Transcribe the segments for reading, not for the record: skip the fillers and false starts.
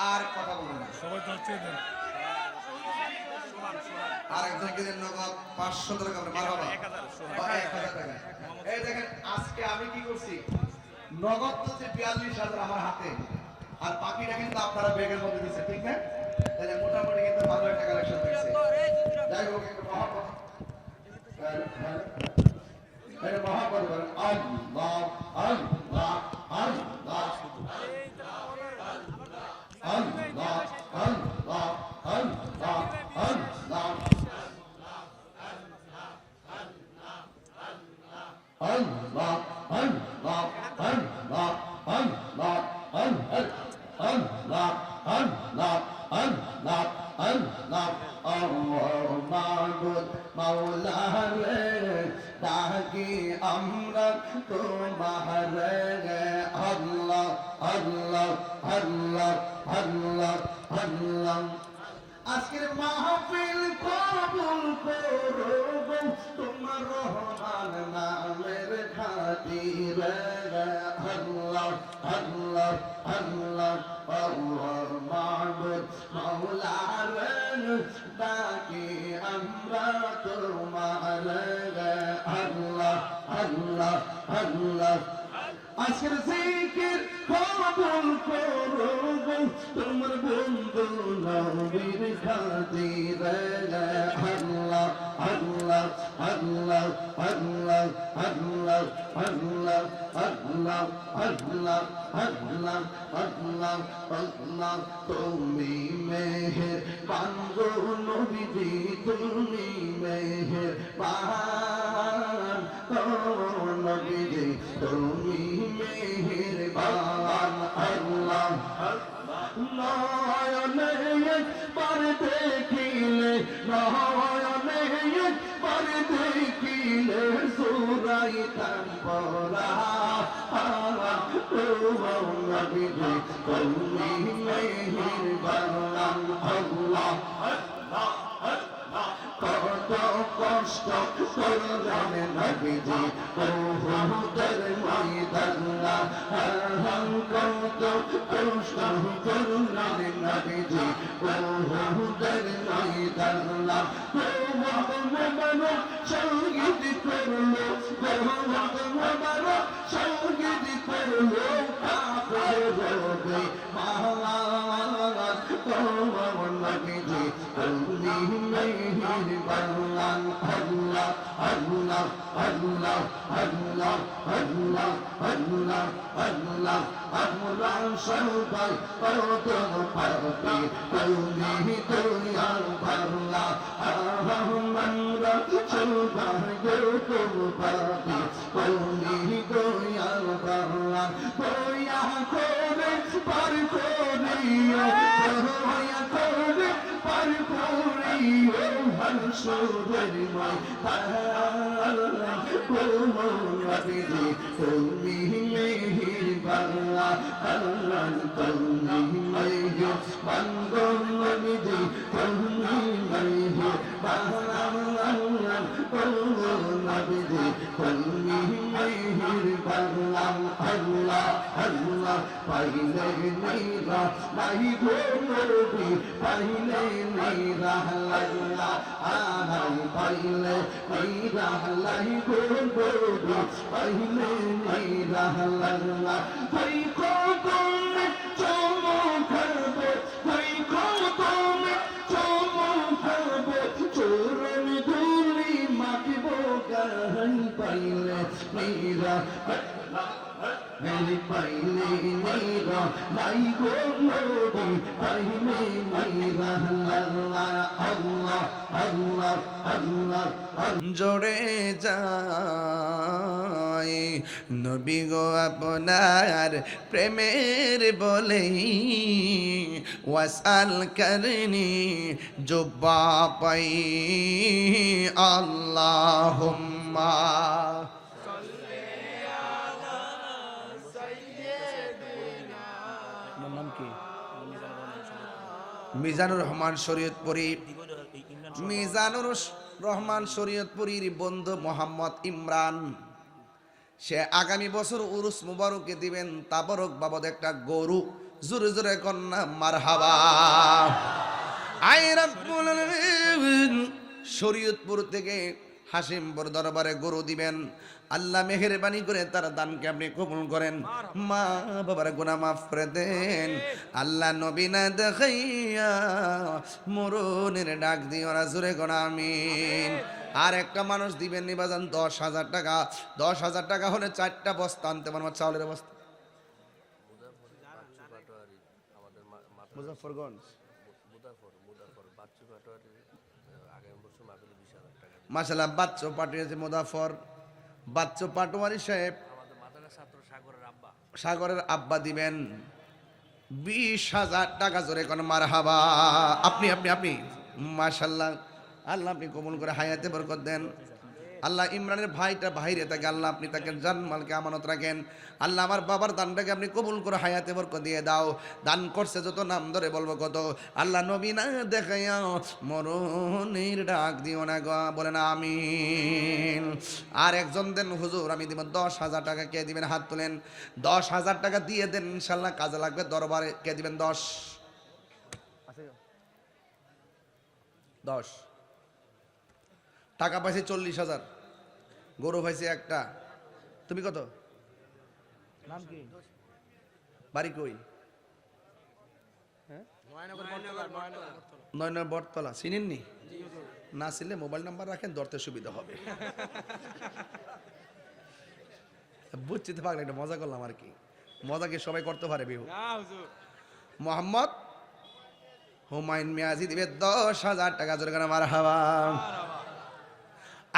আর কথা বলবেন না, সবাই তো হচ্ছে দেন। আর একজনকে দেন নগদ 500 টাকা করে মারহাবা 1000 টাকা। এই দেখেন আজকে আমি কি করছি, নগদ তো যে 42,000 আমার হাতে, আর বাকিটা কিন্তু আপনারা ব্যাগের মধ্যে দিচ্ছেন, ঠিক না? তাহলে মোটামুটি কিন্তু ভালো একটা কালেকশন হয়েছে। যাই হোক একটু মহাপদ এটা মহাপদ বলেন আল্লাহ আল্লাহ আল্লাহ আল্লাহ আল্লাহ আল্লাহ আল্লাহ Allah, Allah, Allah, Allah, Allah, Allah, Allah, Allah, Allah, মাবুদ মাওলা রে ডাকি আমরা তোমার রে আল্লাহ আল্লাহ আল্লাহ আল্লাহ আল্লাহ। আজকের মাহফিল কবুল করো গো তোমার রহমান নামের খাতিরে আল্লাহ আল্লাহ আল্লাহ আল্লাহ মাবুদ মাওলা রে ডাকি আমরা তোমার রে আল্লাহ আল্লাহ আল্লাহ। আজকের জিকির কবুল করো গো তোমার বন্ধু নবীর খাতিরে আল্লাহ আল্লাহ আল্লাহ আল্লাহ আল্লাহ আল্লাহ আল্লাহ আল্লাহ আল্লাহ আল্লাহ আল্লাহ। তুমি মেহেরবান গো নবীজি তুমি মেহেরবান ও নবীজি তুমি মেহেরবান আল্লাহ নয়নে একবার দেখিলে নয়নে একবার দেখিলে সুরাইতাম পরা নবীজি তুমি মেহেরবান আল্লাহ কত কষ্ট করলেন নবীজি উহুদের ময়দানে কত কষ্ট করলেন নবীজি উহুদের ময়দানে মোহাম্মদ শহীদ করলো মোহাম্মদ শহীদ করলো কাফের হবে নবীজি তুমি মেহেরবান আল্লাহ আল্লাহ আল্লাহ আল্লাহ আল্লাহ আল্লাহ আল্লাহ। আমরা সবাই কত পাপী তুমি দয়াল আল্লাহ আমরা সবাই কত পাপী তুমি দয়াল আল্লাহ দয়া করে পার করিও দয়া করে পার করিও হাসরের ময়দান নবীজি তুমি মেহেরবান আল্লাহ তুমি মেহেরবান নবীজি তুমি মেহেরবান আল্লাহ নবীজি তুমি মেহেরবান আল্লাহ আল্লাহ। পাইলে মেরা নাই গো নবী পাইলে মেরা আল্লাহ আহাই পাইলে মেরা লাই গো নবী পাইলে মেরা আল্লাহ। কই কদমে চমকাবে কই কদমে চমকাবে চরণ ধুলি মাটিব গাই পাইলে মেরা পাইলে মেরা নাই গো নবী পাইলে মেরা আল্লাহ আল্লাহ আল্লাহ আল্লাহ জোরে যাই নবী গো আপনার প্রেমের বলেই ওয়াসাল করনি জুব্বা পাই আল্লাহুম্মা মিজানুর রহমান শরীয়তপুরী মিজানুর রহমান শরীয়তপুরীর বন্ধু মোহাম্মদ ইমরান সে আগামী বছর উরুস মুবারকে দিবেন তাবারক বাবদ একটা গরু জোরে জোরে কন্যা মারহাবা। আয় রাব্বুল আলামিন শরীয়তপুর থেকে হাশিমপুর দরবারে গরু দিবেন। আল্লাহ মেহেরবানি করে তার দানকে আপনি কবুল করেন, মা বাবার গুনাহ মাফ করে দেন। আল্লাহ নবী না দেখাইয়া মরণের ডাক দিও না, জোরে কোন আমিন। আর একটা মানুষ দিবেন নিবাজান 10,000 টাকা। 10,000 টাকা হলে 4টা বস্তা আনতে পারবো, চাউলের বস্তা। মুজাফফরগঞ্জ মাশাআল্লাহ, বাচ্চু পাঠিয়েছে মুজাফফর, বাচ্চু পাটোয়ারি সাহেব, সাগরের আব্বা দিবেন 20,000 টাকা, জোরে কোন মারহাবা। আপনি আপনি আপনি মাশাআল্লাহ, আল্লাহ আপনি কবুল করে হায়াতে বরকত দেন। আল্লাহ ইমরানের ভাইটা বাইরে থাকে, আল্লাহ আপনি তাকে জানমালকে আমানত রাখেন। আল্লাহ আমার বাবার দানটাকে আপনি কবুল করে হায়াতে বরকত দিয়ে দাও। দান করছে যত, নাম ধরে বলবো কত। আল্লাহ নবী না দেখাইয়া মরণের ডাক দিও না গো, বলেন আমিন। আর একজন দেন, হুজুর আমি দিব 10,000 টাকা। কে দিবেন হাত তুলেন? 10,000 টাকা দিয়ে দেন, ইনশাল্লাহ কাজে লাগবে দরবারে। কে দিবেন? 10 টাকা পাইছে 40,000, গরু পাইছে একটা। তুমি কত? নাম কি? বাড়ি কই? নয়নগর বটতলা। চিনেননি? না চিনলে মোবাইল নাম্বার রাখেন, ধরতে সুবিধা হবে। বুঝছি তো পাগলা, একটা মজা করলাম আর কি। মজা কি সবাই করতে পারে? বিহু মোহাম্মদ হুমায়ুন মিয়াজি দিবে 10,000 টাকা, জোরে করে মারহাবা।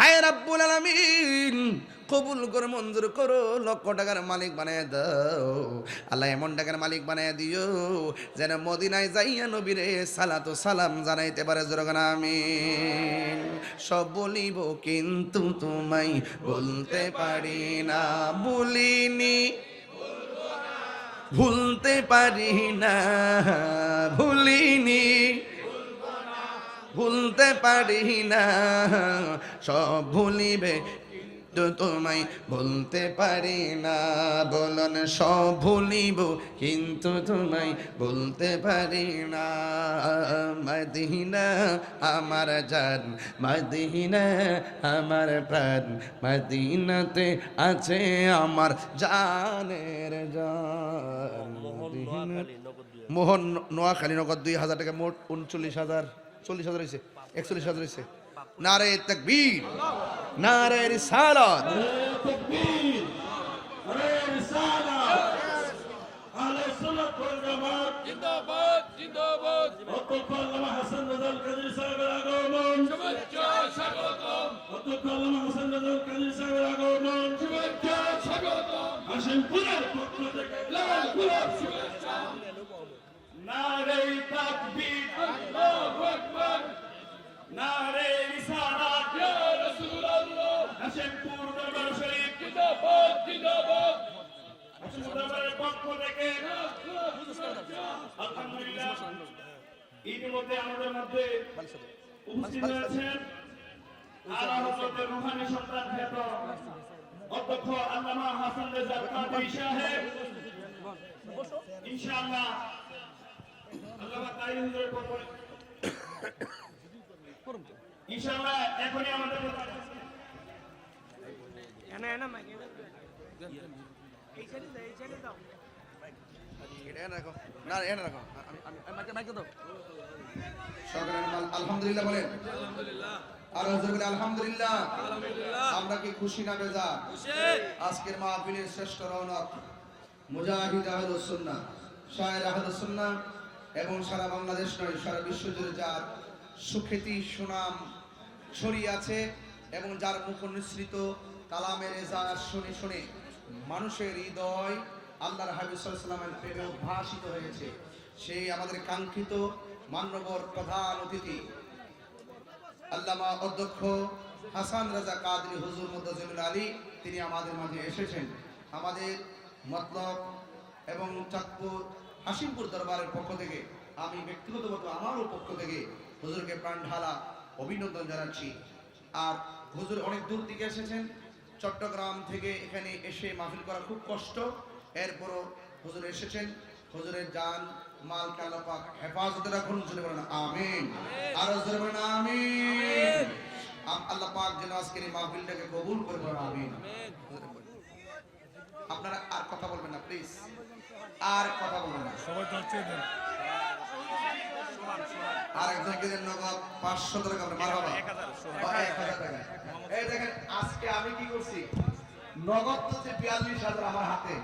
আয় রাব্বুল আলামিন কবুল করে মঞ্জুর করো, লক্ষ টাকার মালিক বানায় দাও। আল্লাহ এমন টাকার মালিক বানায় দিও যেন মদিনায় যাইয়া নবীরে সালাতু সালাম জানাইতে পারে, জোরে করে আমিন। সব বলিব কিন্তু তোমায় বলতে পারি না, বলিনি ভুলতে পারি না, ভুলিনি ভুলতে পারি না, সব ভুলিবে তো তোমায় বলতে পারি না। বলন সব ভুলিব কিন্তু তোমায় বলতে পারি না। মদিনা আমার জান, মদিনা আমার প্রাণ, মদিনাতে আছে আমার জানের জান। মোহন নোয়াখালী নগদ 2,000 টাকা, মোট 39,000, 40,000 হয়েছে, 41,000 হয়েছে। নারে তাকবীর, নারে রিসালাত। আহলে সুন্নাত ওয়াল জামাত জিন্দাবাদ, জিন্দাবাদ। আল্লামা হাসান রাজাল কাজী সাহেবের আগমন, শুভেচ্ছা স্বাগতম। আল্লামা হাসান রাজাল কাজী সাহেবের আগমন, শুভেচ্ছা স্বাগতম। হাশিমপুরের পক্ষ থেকে লাল গোলাপ শুভেচ্ছা। নারে তাকবীর, আল্লাহু আকবার। নারে রিসালাত, ইয়া রাসূলুল্লাহ। হাশিমপুর দরবার শরীফ জিন্দাবাদ, জিন্দাবাদ। হাশিমপুর দরবারের পক্ষ থেকে আলহামদুলিল্লাহ ইতিমধ্যে আমাদের মধ্যে উপস্থিত হয়েছেন আলা হযরতের রূহানী সন্তান খ্যাত অধ্যক্ষ আল্লামা হাসান রেজা কাদরী সাহেব। ইনশাআল্লাহ আল্লামা তাইর হুজুরের পক্ষ ইনশাআল্লাহ এখনই আমাদের এনা মাইকে এই সাইডে দাও, এটা এনে রাখো, না এনে রাখো, আমি মাইকে দাও। সকলের আলহামদুলিল্লাহ বলেন, আলহামদুলিল্লাহ। আর হুজুর বলে আলহামদুলিল্লাহ। আলহামদুলিল্লাহ। আমরা কি খুশি না বেজা? খুশি। আজকের মাহফিলের শ্রেষ্ঠ রৌনক মুজাহিদ আহলুস সুন্নাহ, শায়ের আহলুস সুন্নাহ এবং সারা বাংলাদেশ নয় সারা বিশ্ব জুড়ে যার সুখ্যাতি সুনাম ছড়িয়ে আছে এবং যার মুখ নিঃসৃত কালামের এজাজ শুনে শুনে মানুষের হৃদয় আল্লাহর হাবিব সাল্লাল্লাহু আলাইহি ওয়াসাল্লামের প্রেমে উদ্ভাসিত হয়েছে, সেই আমাদের কাঙ্ক্ষিত মান্যবর প্রধান অতিথি আল্লামা অধ্যক্ষ হাসান রাজা কাদরী হুজুর মুদ্দাজিমুল আলী, তিনি আমাদের মাঝে এসেছেন। আমাদের মতলব এবং চাঁদপুর হাশিমপুর দরবারের পক্ষ থেকে আমি ব্যক্তিগতভাবে আমারও পক্ষ থেকে হুজুরকে প্রাণ ঢালা অভিনন্দন জানাচ্ছি। আর হুজুর অনেক দূর থেকে এসেছেন, চট্টগ্রাম থেকে এখানে এসে মাহফিল করা খুব কষ্ট, এরপরও হুজুর এসেছেন। হুজুরের জান মাল কে আল্লাহ পাক হেফাজতে রাখুন, জোরে বলেন আমিন। আর জোরে বলেন আমিন। আল্লাহ পাক যেন আজকের এই মাহফিলটাকে কবুল করে, বলেন আমিন। আপনারা আর কথা বলবেন না প্লিজ, আর কথা বলবেন না। সবাই যাচ্ছে দেন। আর একজনকে দেন নগদ 500 টাকা, আমরা মারহাবা 1000 টাকা। এই দেখেন আজকে আমি কি করছি, নগদ তো যে 42,000 আমার হাতে,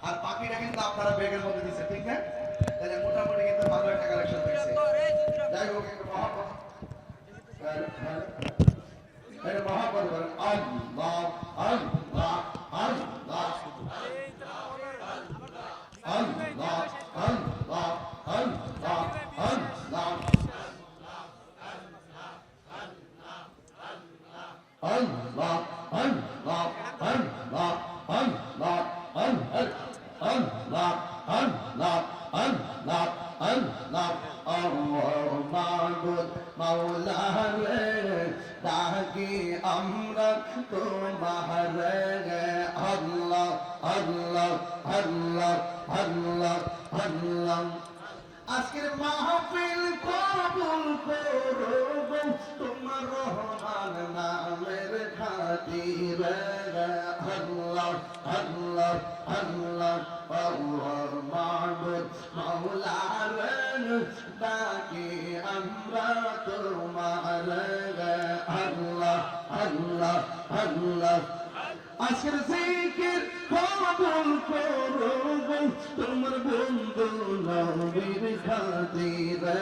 আর বাকিটা কিন্তু আপনারা ব্যাগের মধ্যে দিয়েছে, ঠিক না? তাহলে মোটামুটি কিন্তু ভালো একটা কালেকশন হয়েছে। যাই হোক, একটু মহাপদ এই মহাপদ বলেন আল্লাহ আল্লাহ আল্লাহ আল্লাহ আল্লাহ আল্লাহ আল্লাহ Allah, Allah, Allah, Allah, Allah, Allah, Allah, Allah, Allah, Ma'bud, Mawla re, Taki Amra, Tumhar re, Allah, Allah, Allah, Allah, Allah. আজকের মাহফিল কবুল করো তোমার রহমান নামের খাতিরে, আল্লাহ আল্লাহ আল্লাহ আল্লাহ মাবুদ মাওলা রে, ডাকি আমরা তোমার আল্লাহ আল্লাহ আল্লাহ। আজকের জিকির কবুল করো তোমার বন্ধু নবীর খাতিরে,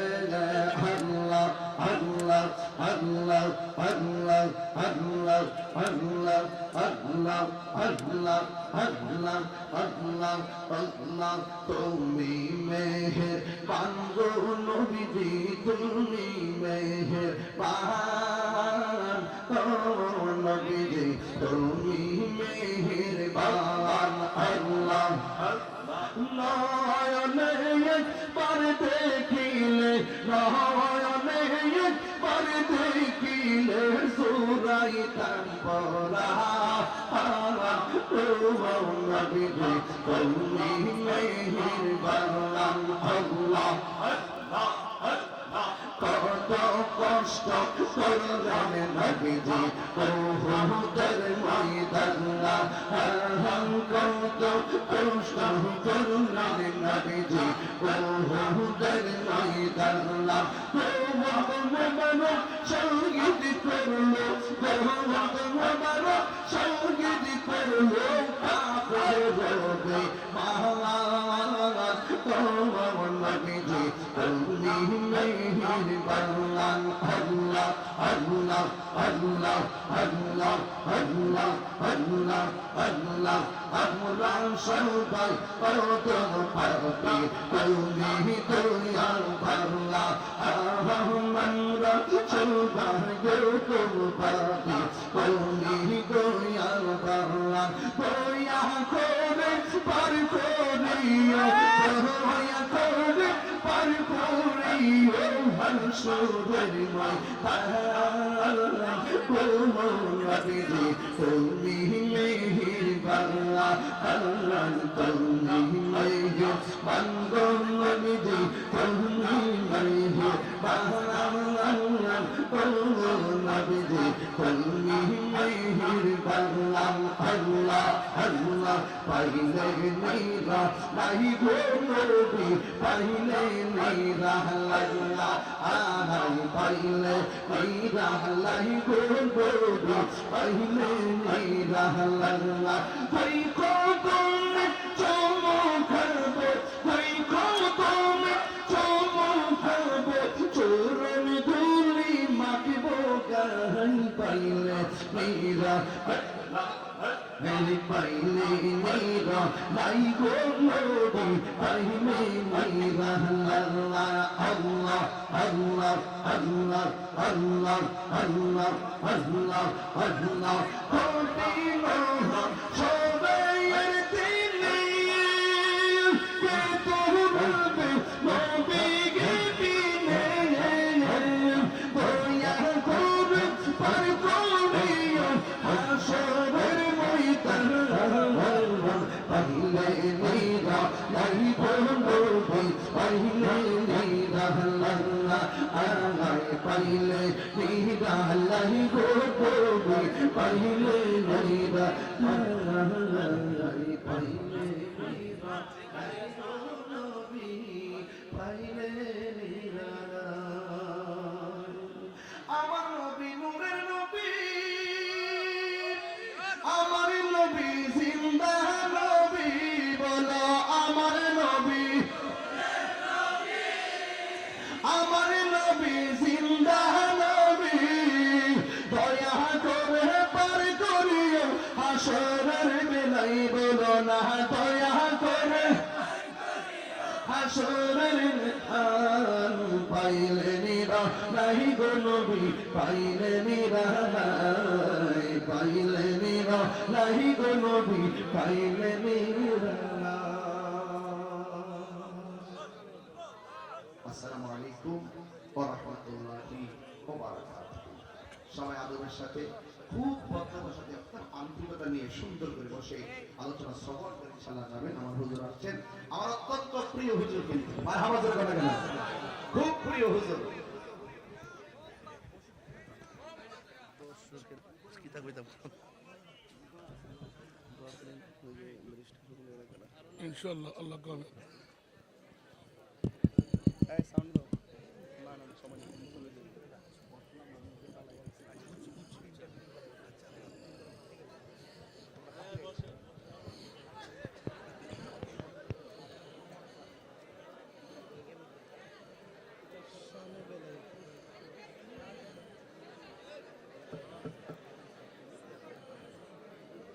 আল্লাহ আল্লাহ আল্লাহ আল্লাহ আল্লাহ আল্লাহ আল্লাহ আল্লাহ আল্লাহ আল্লাহ আল্লাহ। তুমি মেহেরবান গো নবীজি, তুমি মেহেরবান ও নবীজি, তুমি মেহেরবান। আল্লাহ নয়নে একবার দেখিলে, নয়নে একবার দেখিলে সুরাইতাম পরাণ, ও নবীজি তুমি মেহেরবান। আল্লাহ কত কষ্ট করলেন নবীজি উহুদের ময়দানে, কত কষ্ট করলেন নবীজি উহুদের ময়দানে। তোমার মোবারক শহীদ করলো, তোমার মোবারক শহীদ করলো কাফের রবে মহান, তোমার নবীজি তুমি মেহেরবান। আল্লাহ আল্লাহ আল্লাহ আল্লাহ আল্লাহ আল্লাহ আল্লাহ। আমরা সবাই কত পাপী, তুমি দয়াল আল্লাহ। আমরা সবাই কত পাপী, তুমি দয়াল আল্লাহ। দয়া করে পার করিও, দয়া করে পার করিও হাসরের ময়দান, ও নবীজি তুমি মেহেরবান। আল্লাহ তুমি মেহেরবান গো নবীজি তুমি মেহেরবান। ও নবীজি তুমি মেহেরবান। আল্লাহ আল্লাহ পাইলে নিরা নাই গো নবী, পাইলে নিরা আল্লাহ আহাই, পাইলে নিরা লাই গো নবী, পাইলে নিরা আল্লাহ। কই কদমে চমকাবো, কই কদমে চমকাবো, চরণ ধুলি মাখিবো গায়ে, পাইলে নিরা পাইলে নিরা লাই গো নবী, পাইলে নিরা আল্লাহ আল্লাহ আল্লাহ আল্লাহ আল্লাহ আল্লাহ আল্লাহ আল্লাহ। কঠিন সবাইয়ের দিনে কে তোর বলবে নবীকে বিনে, দয়া করে পার করিও হাসরের ময়দান। পাইলে নিরা লাই গো নবী পাইলে নিরালা আমায় পাইলে নিরালা গো নবী পাইলে নিরালা পাইলে পাইলে নিরালা আমার নবী নূরের নবী আমার নবী জিন্দা নবী বলো আমার নবী আমার নবী জিন্দা নবী দয়া করে পার করিও হাসরের বেলায় বলো না দয়া করে হাসরের মেদান পাইলে নিরা নাই গো নবী পাইলে নিরা নাই পাইলে নিরা নাই গো নবী পাইলে নিরা। আসসালামু আলাইকুম ওয়া রাহমাতুল্লাহি ওয়া বারাকাতুহু। সবাই আদবের সাথে খুব ভদ্রতার সাথে আন্তরিকতা নিয়ে সুন্দর করে বসে আলোচনা শ্রবণ করে ইনশাআল্লাহ যাবেন। আমার হুজুর আসছেন, আমার অত্যন্ত প্রিয় হুজুর, কিন্তু মারহাবা জোরে কথা কেন, খুব প্রিয় হুজুর। ইনশাআল্লাহ আল্লাহ করবে।